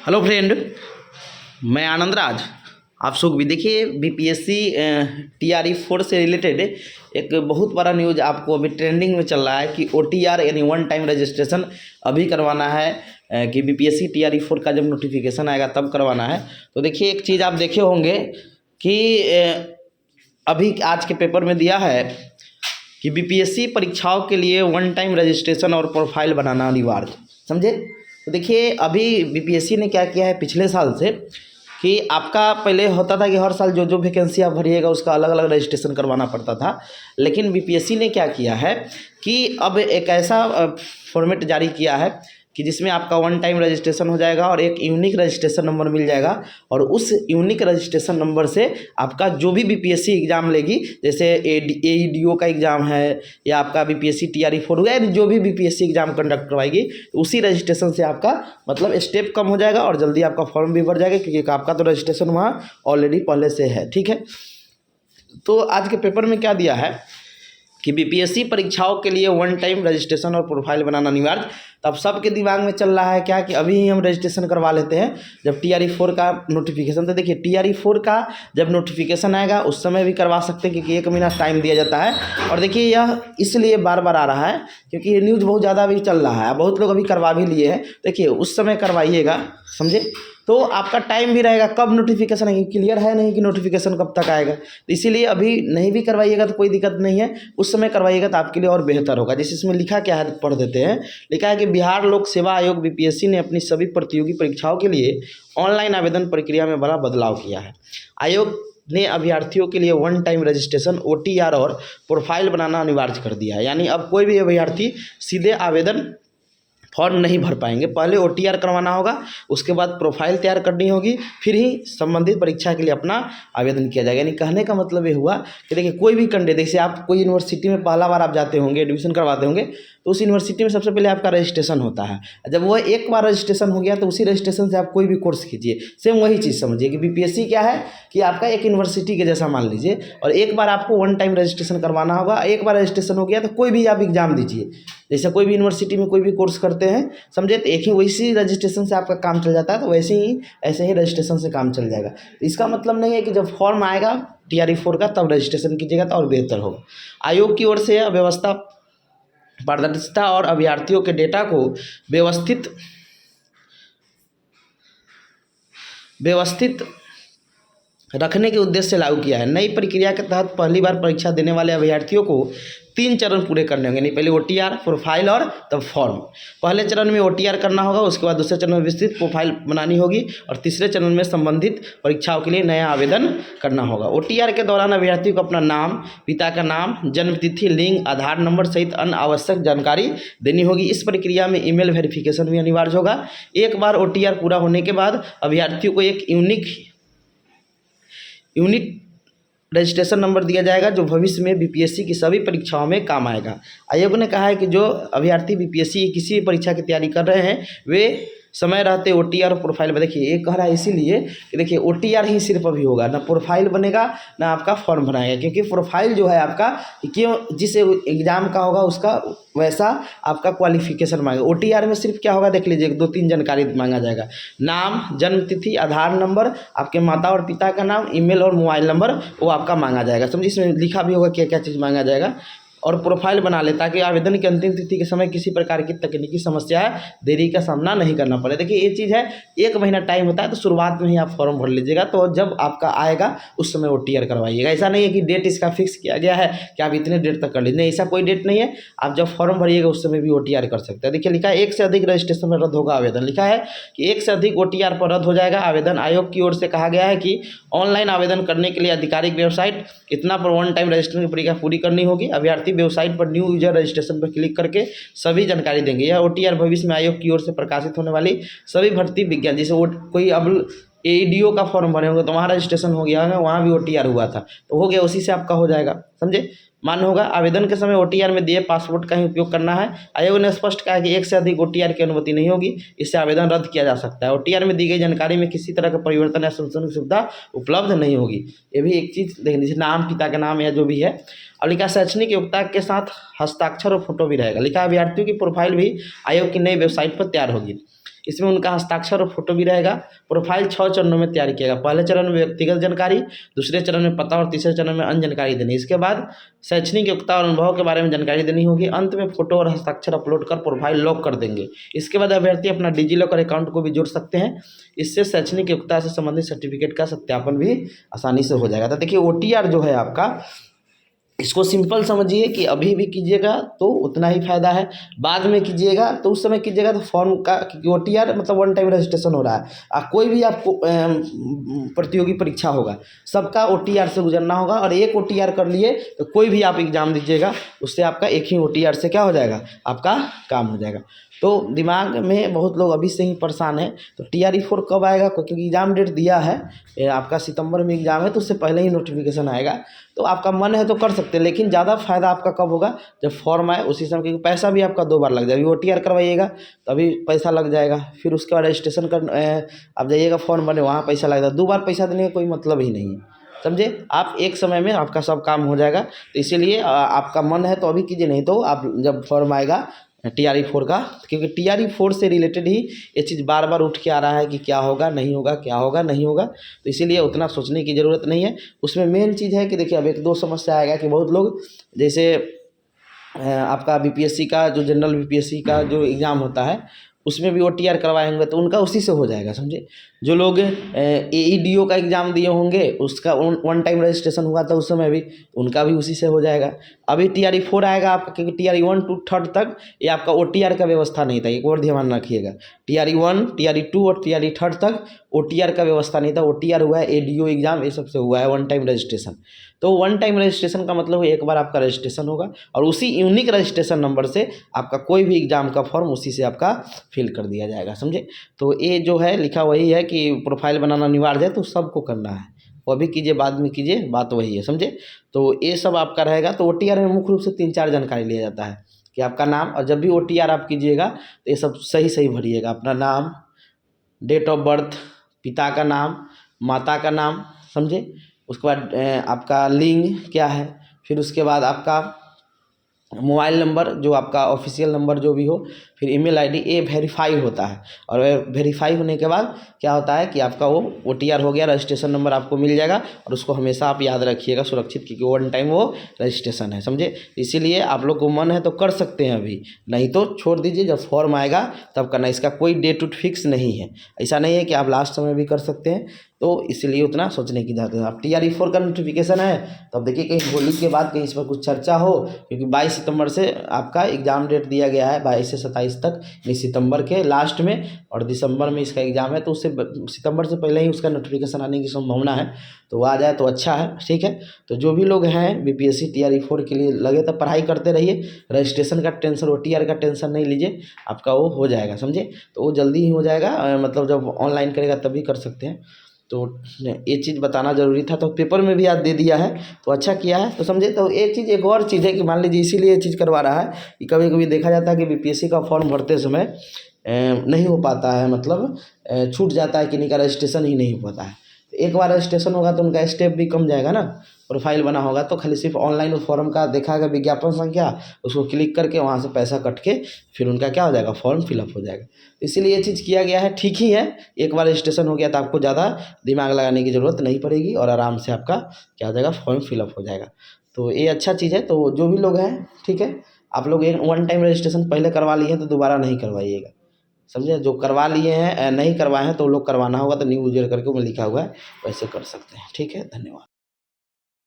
Hello friend, मैं आनंद राज। आप सब भी देखिए बीपीएससी TRE 4 से रिलेटेड एक बहुत बड़ा न्यूज़ आपको अभी ट्रेंडिंग में चल रहा है कि OTR यानी वन टाइम रजिस्ट्रेशन अभी करवाना है कि बीपीएससी TRE 4 का जब नोटिफिकेशन आएगा तब करवाना है। तो देखिए एक चीज़ आप देखे होंगे कि अभी आज के पेपर में दिया है कि बीपीएससी परीक्षाओं के लिए वन टाइम रजिस्ट्रेशन और प्रोफाइल बनाना अनिवार्य, समझे। तो देखिए अभी बीपीएससी ने क्या किया है पिछले साल से कि आपका पहले होता था कि हर साल जो जो वैकेंसी आप भरिएगा उसका अलग अलग रजिस्ट्रेशन करवाना पड़ता था, लेकिन बीपीएससी ने क्या किया है कि अब एक ऐसा फॉर्मेट जारी किया है कि जिसमें आपका वन टाइम रजिस्ट्रेशन हो जाएगा और एक यूनिक रजिस्ट्रेशन नंबर मिल जाएगा और उस यूनिक रजिस्ट्रेशन नंबर से आपका जो भी बीपीएससी एग्ज़ाम लेगी, जैसे AEDO का एग्ज़ाम है या आपका बीपीएससी TRE 4 हुआ, यानी जो भी बीपीएससी एग्ज़ाम कंडक्ट करवाएगी तो उसी रजिस्ट्रेशन से आपका मतलब स्टेप कम हो जाएगा और जल्दी आपका फॉर्म भी भर जाएगा, क्योंकि आपका तो रजिस्ट्रेशन वहाँ ऑलरेडी पहले से है। ठीक है, तो आज के पेपर में क्या दिया है कि बीपीएससी परीक्षाओं के लिए वन टाइम रजिस्ट्रेशन और प्रोफाइल बनाना अनिवार्य। तो अब सबके दिमाग में चल रहा है क्या कि अभी ही हम रजिस्ट्रेशन करवा लेते हैं जब TRE 4 का नोटिफिकेशन। तो देखिए TRE 4 का जब नोटिफिकेशन आएगा उस समय भी करवा सकते हैं, क्योंकि 1 महीना टाइम दिया जाता है। और देखिए यह इसलिए बार बार आ रहा है क्योंकि ये न्यूज़ बहुत ज़्यादा अभी चल रहा है, बहुत लोग अभी करवा भी लिए हैं। देखिए उस समय करवाइएगा, समझे, तो आपका टाइम भी रहेगा कब नोटिफिकेशन आएगी, क्लियर है नहीं कि नोटिफिकेशन कब तक आएगा। तो इसीलिए अभी नहीं भी करवाइएगा तो कोई दिक्कत नहीं है, उस समय करवाइएगा तो आपके लिए और बेहतर होगा। जैसे इसमें लिखा क्या है पढ़ देते हैं। लिखा है कि बिहार लोक सेवा आयोग बीपीएससी ने अपनी सभी प्रतियोगी परीक्षाओं के लिए ऑनलाइन आवेदन प्रक्रिया में बड़ा बदलाव किया है। आयोग ने अभ्यर्थियों के लिए वन टाइम रजिस्ट्रेशन OTR और प्रोफाइल बनाना अनिवार्य कर दिया है। यानी अब कोई भी अभ्यर्थी सीधे आवेदन फॉर्म नहीं भर पाएंगे, पहले OTR करवाना होगा, उसके बाद प्रोफाइल तैयार करनी होगी, फिर ही संबंधित परीक्षा के लिए अपना आवेदन किया जाएगा। यानी कहने का मतलब ये हुआ कि देखिए कोई भी कैंडिडेट, जैसे आप कोई यूनिवर्सिटी में पहला बार आप जाते होंगे, एडमिशन करवाते होंगे, तो उस यूनिवर्सिटी में सबसे पहले आपका रजिस्ट्रेशन होता है। जब वो एक बार रजिस्ट्रेशन हो गया तो उसी रजिस्ट्रेशन से आप कोई भी कोर्स कीजिए। सेम वही चीज़ समझिए कि बीपीएससी क्या है कि आपका एक यूनिवर्सिटी के जैसा मान लीजिए, और एक बार आपको वन टाइम रजिस्ट्रेशन करवाना होगा। एक बार रजिस्ट्रेशन हो गया तो कोई भी आप एग्ज़ाम दीजिए, जैसे कोई भी यूनिवर्सिटी में कोई भी कोर्स करते हैं, समझे, तो एक ही वैसी रजिस्ट्रेशन से आपका काम चल जाता है। तो वैसे ही ऐसे ही रजिस्ट्रेशन से काम चल जाएगा। इसका मतलब नहीं है कि जब फॉर्म आएगा TRE 4 का तब रजिस्ट्रेशन कीजिएगा तो और बेहतर होगा। आयोग की ओर से व्यवस्था, पारदर्शिता और अभ्यर्थियों के डेटा को व्यवस्थित रखने के उद्देश्य से लागू किया है। नई प्रक्रिया के तहत पहली बार परीक्षा देने वाले अभ्यर्थियों को 3 चरण पूरे करने होंगे। नहीं, पहले OTR, प्रोफाइल और तब फॉर्म। पहले चरण में OTR करना होगा, उसके बाद दूसरे चरण में विस्तृत प्रोफाइल बनानी होगी और तीसरे चरण में संबंधित परीक्षाओं के लिए नया आवेदन करना होगा। OTR के दौरान अभ्यर्थी को अपना नाम, पिता का नाम, जन्म तिथि, लिंग, आधार नंबर सहित अन्य आवश्यक जानकारी देनी होगी। इस प्रक्रिया में ईमेल वेरिफिकेशन भी अनिवार्य होगा। एक बार OTR पूरा होने के बाद अभ्यर्थियों को एक यूनिक रजिस्ट्रेशन नंबर दिया जाएगा जो भविष्य में बीपीएससी की सभी परीक्षाओं में काम आएगा। आयोग ने कहा है कि जो अभ्यर्थी बीपीएससी की किसी भी परीक्षा की तैयारी कर रहे हैं वे समय रहते OTR और प्रोफाइल में, देखिए ये कह रहा है इसीलिए कि देखिए OTR ही सिर्फ अभी होगा, ना प्रोफाइल बनेगा ना आपका फॉर्म बनाएगा, क्योंकि प्रोफाइल जो है आपका क्यों जिस एग्ज़ाम का होगा उसका वैसा आपका क्वालिफिकेशन मांगेगा। OTR में सिर्फ क्या होगा देख लीजिए, 2-3 जानकारी मांगा जाएगा, नाम, जन्म तिथि, आधार नंबर, आपके माता और पिता का नाम, ईमेल और मोबाइल नंबर वो आपका मांगा जाएगा। समझिए इसमें लिखा भी होगा क्या क्या चीज़ मांगा जाएगा। और प्रोफाइल बना ले ताकि आवेदन की अंतिम तिथि के समय किसी प्रकार की तकनीकी समस्या देरी का सामना नहीं करना पड़े। देखिए ये चीज़ है, 1 महीना टाइम होता है, तो शुरुआत में ही आप फॉर्म भर लीजिएगा, तो जब आपका आएगा उस समय OTR करवाइएगा। ऐसा नहीं है कि डेट इसका फिक्स किया गया है कि आप इतने डेट तक कर लीजिए, नहीं, ऐसा कोई डेट नहीं है। आप जब फॉर्म भरिएगा उस समय भी OTR कर सकते हैं। देखिए लिखा है 1 से अधिक रजिस्ट्रेशन पर रद्द होगा आवेदन। लिखा है कि 1 से अधिक OTR पर रद्द हो जाएगा आवेदन। आयोग की ओर से कहा गया है कि ऑनलाइन आवेदन करने के लिए आधिकारिक वेबसाइट इतना पर वन टाइम रजिस्ट्रेशन की प्रक्रिया पूरी करनी होगी। अभ्यर्थी वेबसाइट पर न्यू यूजर रजिस्ट्रेशन पर क्लिक करके सभी जानकारी देंगे। यह OTR भविष्य में आयोग की ओर से प्रकाशित होने वाली सभी भर्ती विज्ञान, जैसे कोई अब AEDO का फॉर्म भरे होंगे तो वहाँ रजिस्ट्रेशन हो गया होगा, वहाँ भी OTR हुआ था तो हो गया, उसी से आपका हो जाएगा, समझे। मान्य होगा। आवेदन के समय OTR में दिए पासपोर्ट का ही उपयोग करना है। आयोग ने स्पष्ट कहा कि 1 से अधिक OTR की अनुमति नहीं होगी, इससे आवेदन रद्द किया जा सकता है। OTR में दी गई जानकारी में किसी तरह का परिवर्तन या संशोधन की सुविधा उपलब्ध नहीं होगी। ये भी एक चीज़ देख लीजिए, नाम, पिता का नाम या जो भी है। और लिखा शैक्षणिक योग्यता के साथ हस्ताक्षर और फोटो भी रहेगा। लिखा अभ्यर्थियों की प्रोफाइल भी आयोग की नई वेबसाइट पर तैयार होगी। इसमें उनका हस्ताक्षर और फोटो भी रहेगा। प्रोफाइल 6 चरणों में तैयार किया गया। पहले चरण में व्यक्तिगत जानकारी, दूसरे चरण में पता और तीसरे चरण में अन्य जानकारी देनी। इसके बाद शैक्षणिक योग्यता और अनुभव के बारे में जानकारी देनी होगी। अंत में फोटो और हस्ताक्षर अपलोड कर प्रोफाइल लॉक कर देंगे। इसके बाद अभ्यर्थी अपना डिजिलॉकर अकाउंट को भी जोड़ सकते हैं। इससे शैक्षणिक योग्यता से संबंधित सर्टिफिकेट का सत्यापन भी आसानी से हो जाएगा। तो देखिए OTR जो है आपका, इसको सिंपल समझिए कि अभी भी कीजिएगा तो उतना ही फायदा है, बाद में कीजिएगा तो उस समय कीजिएगा तो फॉर्म का, क्योंकि OTR मतलब वन टाइम रजिस्ट्रेशन हो रहा है। कोई भी आपको प्रतियोगी परीक्षा होगा, सबका OTR से गुजरना होगा, और एक OTR कर लिए तो कोई भी आप एग्जाम दीजिएगा उससे आपका एक ही OTR से क्या हो जाएगा, आपका काम हो जाएगा। तो दिमाग में बहुत लोग अभी से ही परेशान हैं। तो TRE4 कब आएगा, क्योंकि एग्ज़ाम डेट दिया है, आपका सितंबर में एग्ज़ाम है, तो उससे पहले ही नोटिफिकेशन आएगा। तो आपका मन है तो कर सकते हैं, लेकिन ज़्यादा फायदा आपका कब होगा, जब फॉर्म आए उसी समय, क्योंकि पैसा भी आपका 2 बार लग जाएगा। अभी OTR करवाइएगा तो अभी पैसा लग जाएगा, फिर उसके बाद रजिस्ट्रेशन कर आप जाइएगा फॉर्म भरने, वहाँ पैसा लगेगा। 2 बार पैसा देने का कोई मतलब ही नहीं है, समझे। आप एक समय में आपका सब काम हो जाएगा। तो इसीलिए आपका मन है तो अभी कीजिए, नहीं तो आप जब फॉर्म आएगा TRE4 का, क्योंकि TRE4 से रिलेटेड ही ये चीज़ बार बार उठ के आ रहा है कि क्या होगा नहीं होगा, क्या होगा नहीं होगा। तो इसीलिए उतना सोचने की ज़रूरत नहीं है। उसमें मेन चीज़ है कि देखिए अब 1-2 समस्या आएगा कि बहुत लोग, जैसे आपका BPSC का जो जनरल BPSC का जो एग्ज़ाम होता है उसमें भी OTR करवाए होंगे तो उनका उसी से हो जाएगा, समझे। जो लोग AEDO का एग्ज़ाम दिए होंगे उसका वन टाइम रजिस्ट्रेशन हुआ था उस समय भी, उनका भी उसी से हो जाएगा। अभी TRE4 आएगा आपका, क्योंकि TRE1 to 3rd तक ये आपका OTR का व्यवस्था नहीं था, एक और ध्यान रखिएगा। TRE1, TRE2 और TRE3 तक OTR का व्यवस्था नहीं था। OTR हुआ है ADO एग्ज़ाम, ये सबसे हुआ है वन टाइम रजिस्ट्रेशन। तो वन टाइम रजिस्ट्रेशन का मतलब एक बार आपका रजिस्ट्रेशन होगा और उसी यूनिक रजिस्ट्रेशन नंबर से आपका कोई भी एग्ज़ाम का फॉर्म उसी से आपका फिल कर दिया जाएगा, समझे। तो ये जो है लिखा वही है कि प्रोफाइल बनाना अनिवार्य है, तो सबको करना है। वो भी कीजिए बाद में कीजिए, बात वही है, समझे। तो ये सब आपका रहेगा। तो OTR में मुख्य रूप से 3-4 जानकारी लिया जाता है कि आपका नाम, और जब भी OTR आप कीजिएगा तो ये सब सही सही भरिएगा। अपना नाम, डेट ऑफ बर्थ, पिता का नाम, माता का नाम, समझे। उसके बाद आपका लिंग क्या है, फिर उसके बाद आपका मोबाइल नंबर जो आपका ऑफिशियल नंबर जो भी हो, फिर ईमेल आईडी, ये वेरीफाई होता है। और वेरीफाई होने के बाद क्या होता है कि आपका वो OTR हो गया, रजिस्ट्रेशन नंबर आपको मिल जाएगा। और उसको हमेशा आप याद रखिएगा सुरक्षित, क्योंकि वन टाइम वो रजिस्ट्रेशन है, समझे। इसीलिए आप लोग को मन है तो कर सकते हैं अभी, नहीं तो छोड़ दीजिए, जब फॉर्म आएगा तब करना। इसका कोई डेट उट फिक्स नहीं है, ऐसा नहीं है कि आप लास्ट समय भी कर सकते हैं। तो इसलिए उतना सोचने की ज़रूरत है। आप TRE4 का नोटिफिकेशन है तो अब देखिए कहीं होली के बाद कहीं इस पर कुछ चर्चा हो, क्योंकि 22 सितंबर से आपका एग्ज़ाम डेट दिया गया है, 22 से 27 तक, सितंबर के लास्ट में, और दिसंबर में इसका एग्ज़ाम है। तो उससे सितंबर से पहले ही उसका नोटिफिकेशन आने की संभावना है, तो वो आ जाए तो अच्छा है, ठीक है। तो जो भी लोग हैं BPSC TRE4 के लिए लगे तो पढ़ाई करते रहिए, रजिस्ट्रेशन का टेंशन, OTR का टेंशन नहीं लीजिए, आपका वो हो जाएगा, समझे। तो वो जल्दी ही हो जाएगा, मतलब जब ऑनलाइन करेगा तभी कर सकते हैं। तो ये चीज़ बताना ज़रूरी था। तो पेपर में भी आज दे दिया है तो अच्छा किया है, तो समझे। तो एक चीज़, एक और चीज़ है कि मान लीजिए इसीलिए ये चीज़ करवा रहा है कि कभी कभी देखा जाता है कि BPSC का फॉर्म भरते समय नहीं हो पाता है, मतलब छूट जाता है, किन्हीं का रजिस्ट्रेशन ही नहीं हो पाता है। तो एक बार रजिस्ट्रेशन होगा तो उनका स्टेप भी कम जाएगा ना, प्रोफाइल बना होगा तो खाली सिर्फ ऑनलाइन उस फॉर्म का देखा गया विज्ञापन संख्या, उसको क्लिक करके वहाँ से पैसा कट के फिर उनका क्या हो जाएगा, फॉर्म फिलअप हो जाएगा। इसीलिए ये चीज़ किया गया है, ठीक ही है। एक बार रजिस्ट्रेशन हो गया तो आपको ज़्यादा दिमाग लगाने की ज़रूरत नहीं पड़ेगी और आराम से आपका क्या हो जाएगा, फॉर्म फिलअप हो जाएगा। तो ये अच्छा चीज़ है। तो जो भी लोग हैं, ठीक है, आप लोग एक वन टाइम रजिस्ट्रेशन पहले करवा लिए हैं तो दोबारा नहीं करवाइएगा, समझे। जो करवा लिए हैं नहीं करवाए हैं तो लोग करवाना होगा, तो न्यू यूजर करके वो लिखा हुआ है, वैसे कर सकते हैं, ठीक है। धन्यवाद।